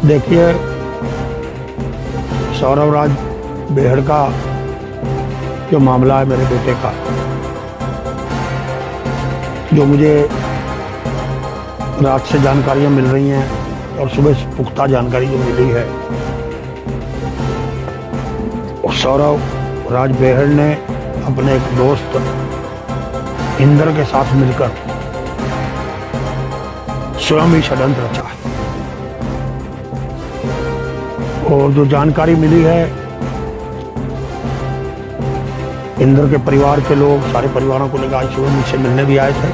देखिए, सौरभ राज बेहड़ का जो मामला है मेरे बेटे का, जो मुझे रात से जानकारियां मिल रही हैं और सुबह से पुख्ता जानकारी जो मिली है, सौरभ राज बेहड़ ने अपने एक दोस्त इंदर के साथ मिलकर स्वयं ही षड्यंत्र रचा है। और जो जानकारी मिली है, इंदर के परिवार के लोग सारे परिवारों को लेकर आज सुबह मुझसे मिलने भी आए थे।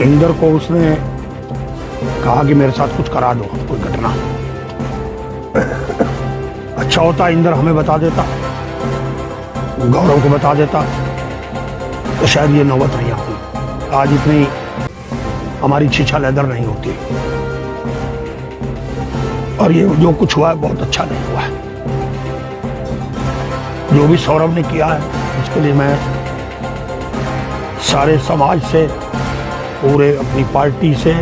इंदर को उसने कहा कि मेरे साथ कुछ करा दो, कोई घटना। अच्छा होता इंदर हमें बता देता, गौरव को बता देता, तो शायद ये नौबत नहीं आती, आज इतनी हमारी छीछा लेदर नहीं होती। और ये जो कुछ हुआ है बहुत अच्छा नहीं हुआ है। जो भी सौरभ ने किया है उसके लिए मैं सारे समाज से, पूरे अपनी पार्टी से,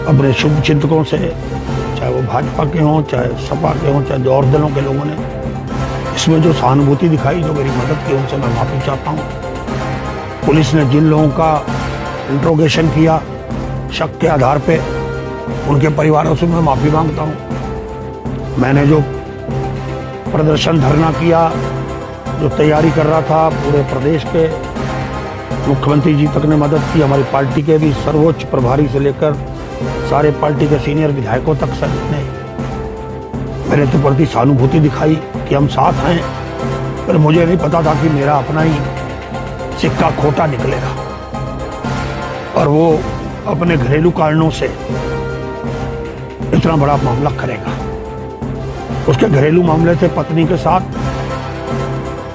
अपने शुभचिंतकों से, चाहे वो भाजपा के हों, चाहे सपा के हों, चाहे जो और दलों के लोगों ने इसमें जो सहानुभूति दिखाई, जो मेरी मदद की, उनसे मैं माफी चाहता हूँ। पुलिस ने जिन लोगों का इंट्रोगेशन किया शक के आधार पे, उनके परिवारों से मैं माफी मांगता हूँ। मैंने जो प्रदर्शन धरना किया, जो तैयारी कर रहा था, पूरे प्रदेश के मुख्यमंत्री जी तक ने मदद की, हमारी पार्टी के भी सर्वोच्च प्रभारी से लेकर सारे पार्टी के सीनियर विधायकों तक सर ने मेरे तो प्रति सहानुभूति दिखाई कि हम साथ हैं। पर मुझे नहीं पता था कि मेरा अपना ही सिक्का खोटा निकलेगा और वो अपने घरेलू कारणों से इतना बड़ा मामला करेगा। उसके घरेलू मामले थे पत्नी के साथ,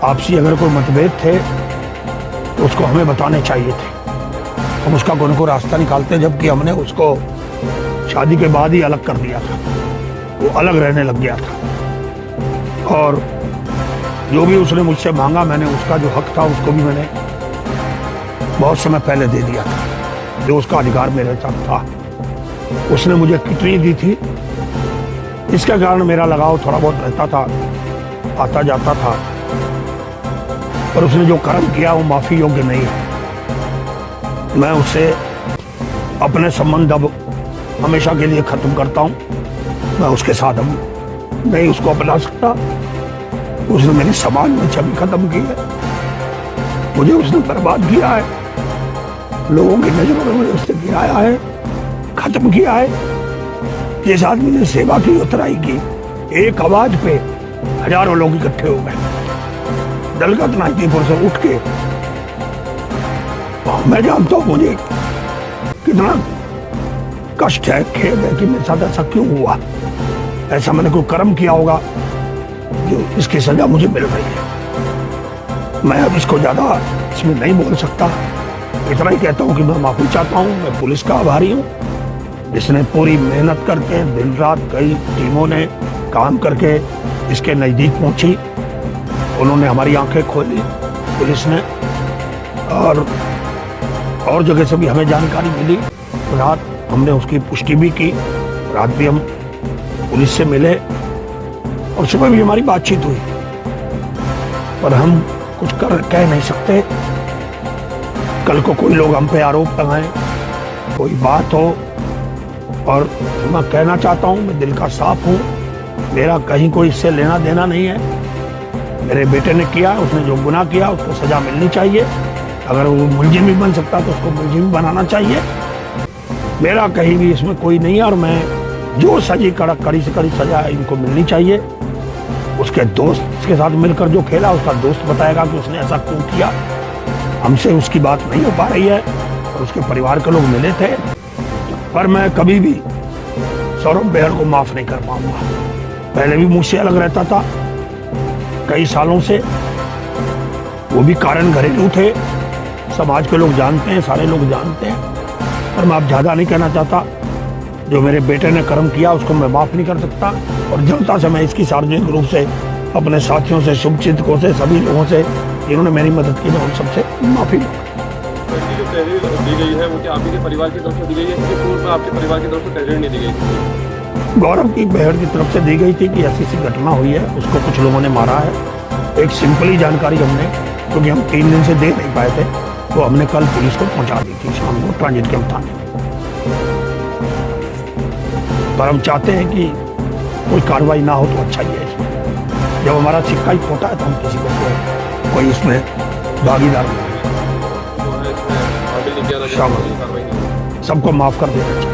आपसी अगर कोई मतभेद थे तो उसको हमें बताने चाहिए थे। हम उसका कोई को रास्ता निकालते, जबकि हमने उसको शादी के बाद ही अलग कर दिया था, वो अलग रहने लग गया था। और जो भी उसने मुझसे मांगा, मैंने उसका जो हक था उसको भी मैंने बहुत समय पहले दे दिया था, जो उसका अधिकार मेरे साथ था। उसने मुझे किडनी दी थी, इसके कारण मेरा लगाव थोड़ा बहुत रहता था, आता जाता था। पर उसने जो कर्म किया वो माफी योग्य नहीं है। मैं उससे अपने संबंध अब हमेशा के लिए खत्म करता हूं। मैं उसके साथ अब नहीं उसको अपना सकता। उसने मेरी समाज में छवि खत्म की है, मुझे उसने बर्बाद किया है, लोगों की नजरों में मुझे उसने गिराया है, खत्म किया है। जिस आदमी ने सेवा की, उतराई की, एक आवाज पे हजारों लोग इकट्ठे हो गए, दलगत नाइतीपुर से उठ के। मैं जानता हूं मुझे कितना कष्ट है, खेद है कि मेरे साथ ऐसा क्यों हुआ। ऐसा मैंने कोई कर्म किया होगा जो इसकी सजा मुझे मिल रही है। मैं अब इसको ज्यादा इसमें नहीं बोल सकता, इतना ही कहता हूं कि मैं माफी चाहता हूं। मैं पुलिस का आभारी हूं, जिसने पूरी मेहनत करके दिन रात कई टीमों ने काम करके इसके नजदीक पहुंची। उन्होंने हमारी आंखें खोली पुलिस ने, और जगह से भी हमें जानकारी मिली। रात हमने उसकी पुष्टि भी की, रात भी हम पुलिस से मिले और सुबह भी हमारी बातचीत हुई। पर हम कुछ कह नहीं सकते। कल को कोई लोग हम पे आरोप लगाएं, कोई बात हो। और मैं कहना चाहता हूं, मैं दिल का साफ हूं, मेरा कहीं कोई इससे लेना देना नहीं है। मेरे बेटे ने किया, उसने जो गुनाह किया उसको सजा मिलनी चाहिए। अगर वो मुलजिम भी बन सकता तो उसको मुलजिम भी बनाना चाहिए। मेरा कहीं भी इसमें कोई नहीं है। और मैं जो सजी कड़ी से कड़ी सजा है इनको मिलनी चाहिए। उसके दोस्त के साथ मिलकर जो खेला, उसका दोस्त बताएगा कि उसने ऐसा क्यों किया। हमसे उसकी बात नहीं हो पा रही है और उसके परिवार के लोग मिले थे। पर मैं कभी भी सौरभ बेहड़ को माफ नहीं कर पाऊंगा। पहले भी मुझसे अलग रहता था कई सालों से, वो भी कारण घरेलू थे, समाज के लोग जानते हैं, सारे लोग जानते हैं। पर मैं अब ज्यादा नहीं कहना चाहता। जो मेरे बेटे ने कर्म किया उसको मैं माफ नहीं कर सकता। और जनता से मैं इसकी सार्वजनिक रूप से, अपने साथियों से, शुभचिंतकों से, सभी लोगों से जिन्होंने मेरी मदद की, मैं उन सबसे माफी मांगता हूं। तहरीर दी गई है वो क्या आप ही के परिवार की तरफ से दी गई है, इसके पूर्व में आपके परिवार की तरफ से तहरीर नहीं दी गई थी? गौरव की बहन की तरफ से दी गई थी कि ऐसी ऐसी घटना हुई है, उसको कुछ लोगों ने मारा है। एक सिंपल ही जानकारी हमने, क्योंकि हम 3 दिन से दे नहीं पाए थे, तो हमने कल पुलिस को पहुंचा दी थी शाम को ट्रांजिट कैंप थाने। पर हम चाहते हैं कि कोई कार्रवाई ना हो तो अच्छा ही है। जब हमारा सिक्का ही खोटा है तो हम किसी को कोई उसमें भागीदार नहीं है। जो है इसमें आगे नहीं किया था, शामिल। कार्रवाई नहीं की। सबको माफ कर देना चाहिए।